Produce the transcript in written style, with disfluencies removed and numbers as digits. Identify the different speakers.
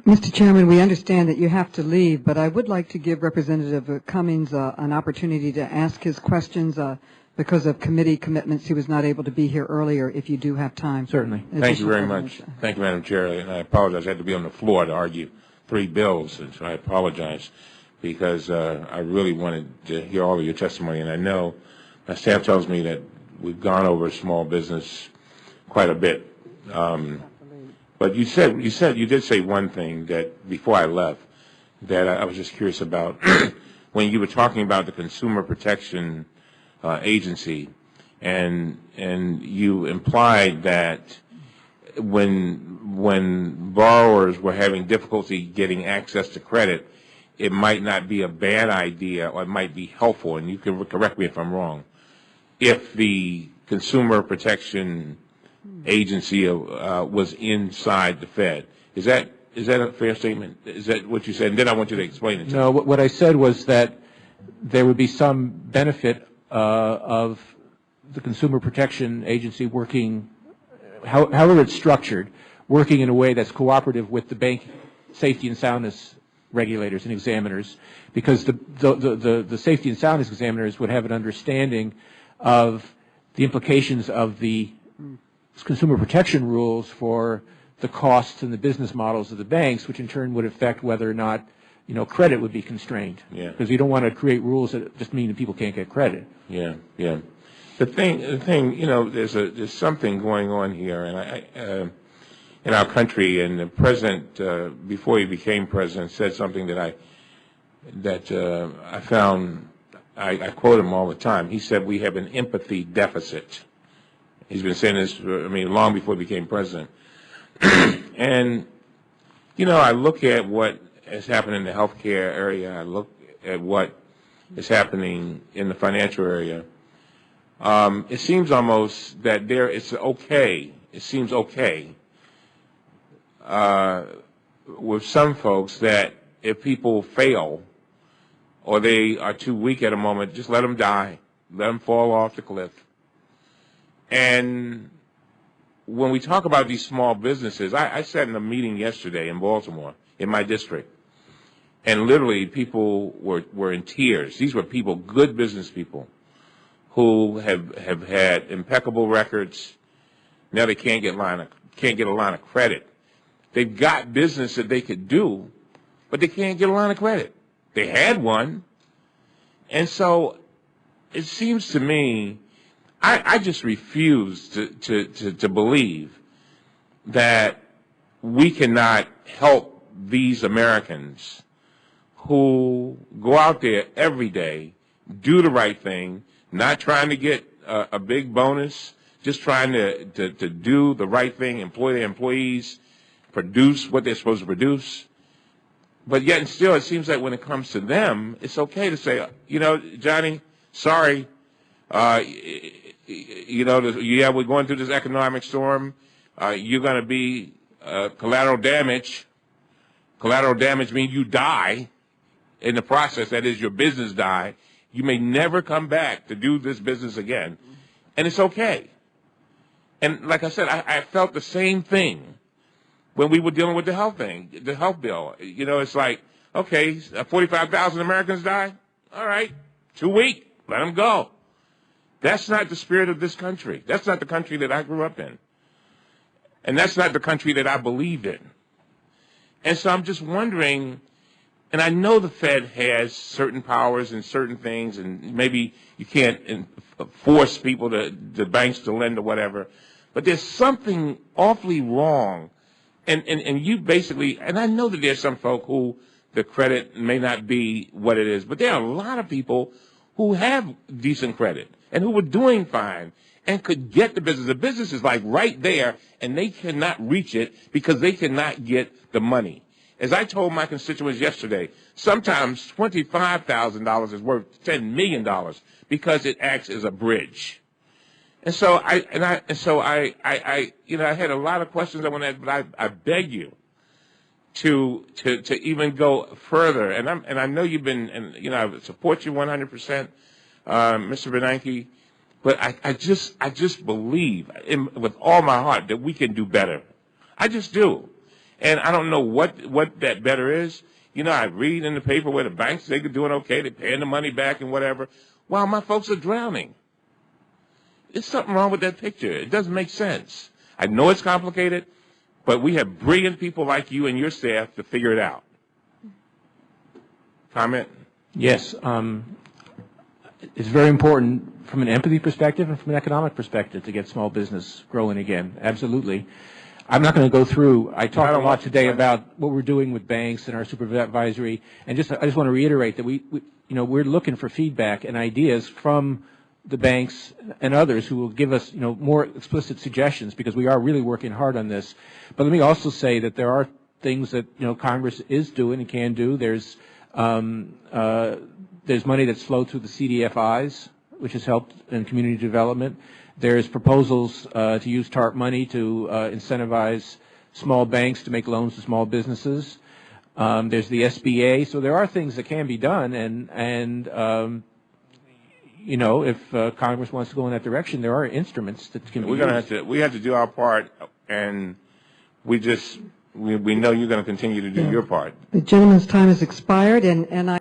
Speaker 1: Mr. Chairman, we understand that you have to leave, but I would like to give Representative Cummings an opportunity to ask his questions. Because of committee commitments, he was not able to be here earlier, if you do have time.
Speaker 2: Certainly. Thank you very much. Thank you, Madam Chair. And I apologize. I had to be on the floor to argue 3 bills, and so I apologize because I really wanted to hear all of your testimony. And I know my staff tells me that we've gone over small business quite a bit. But you did say one thing that before I left that I was just curious about when you were talking about the Consumer Protection Agency, and you implied that when borrowers were having difficulty getting access to credit, it might not be a bad idea, or it might be helpful, and you can correct me if I'm wrong, if the Consumer Protection Agency was inside the Fed. Is that a fair statement? Is that what you said? And then I want you to explain it to me.
Speaker 3: No, what I said was that there would be some benefit of the Consumer Protection Agency working, however it's structured, working in a way that's cooperative with the bank safety and soundness regulators and examiners, because the safety and soundness examiners would have an understanding of the implications of the consumer protection rules for the costs and the business models of the banks, which in turn would affect whether or not credit would be constrained.
Speaker 2: Yeah.
Speaker 3: Because you don't want to create rules that just mean that people can't get credit.
Speaker 2: Yeah, yeah. The thing, there's something going on here, and in our country, and the president, before he became president, said something that I found. I quote him all the time. He said, "We have an empathy deficit." He's been saying this, long before he became president. And I look at what has happened in the healthcare area. I look at what is happening in the financial area. It seems almost that it's okay. It seems okay with some folks that if people fail or they are too weak at a moment, just let them die, let them fall off the cliff. And when we talk about these small businesses, I sat in a meeting yesterday in Baltimore, in my district, and literally people were in tears. These were people, good business people, who have had impeccable records. Now they can't get a line of credit. They've got business that they could do, but they can't get a line of credit. They had one. And so it seems to me, I just refuse to believe that we cannot help these Americans who go out there every day, do the right thing, not trying to get a big bonus, just trying to do the right thing, employ their employees, produce what they're supposed to produce. But yet and still, it seems like when it comes to them, it's okay to say, Johnny, sorry, we're going through this economic storm. You're going to be collateral damage. Collateral damage means you die in the process. That is, your business die. You may never come back to do this business again. And it's okay. And like I said, I felt the same thing when we were dealing with the health thing, the health bill. It's like, okay, 45,000 Americans die. All right, too weak. Let them go. That's not the spirit of this country. That's not the country that I grew up in. And that's not the country that I believe in. And so I'm just wondering, and I know the Fed has certain powers and certain things, and maybe you can't force people the banks to lend or whatever, but there's something awfully wrong. And you basically, and I know that there's some folk who the credit may not be what it is, but there are a lot of people who have decent credit and who were doing fine and could get the business. The business is like right there, and they cannot reach it because they cannot get the money. As I told my constituents yesterday, sometimes $25,000 is worth $10 million because it acts as a bridge. And so I had a lot of questions I want to ask, but I beg you to even go further. And I know you've been, and I support you 100%, Mr. Bernanke. But I just believe with all my heart that we can do better. I just do. And I don't know what that better is. You know, I read in the paper where the banks, they're doing okay, they're paying the money back and whatever, while my folks are drowning. There's something wrong with that picture. It doesn't make sense. I know it's complicated, but we have brilliant people like you and your staff to figure it out. Comment?
Speaker 3: Yes. It's very important from an empathy perspective and from an economic perspective to get small business growing again. Absolutely. I'm not going to go through. I talked a lot today about what we're doing with banks and our supervisory, and I just want to reiterate that we're looking for feedback and ideas from the banks and others who will give us more explicit suggestions, because we are really working hard on this. But let me also say that there are things that Congress is doing and can do. There's money that's flowed through the CDFIs, which has helped in community development. There's proposals to use TARP money to incentivize small banks to make loans to small businesses. There's the SBA. So there are things that can be done, and if Congress wants to go in that direction, there are instruments that can be used.
Speaker 2: We have to do our part, and we know you're going to continue to do your part.
Speaker 1: The gentleman's time has expired, and I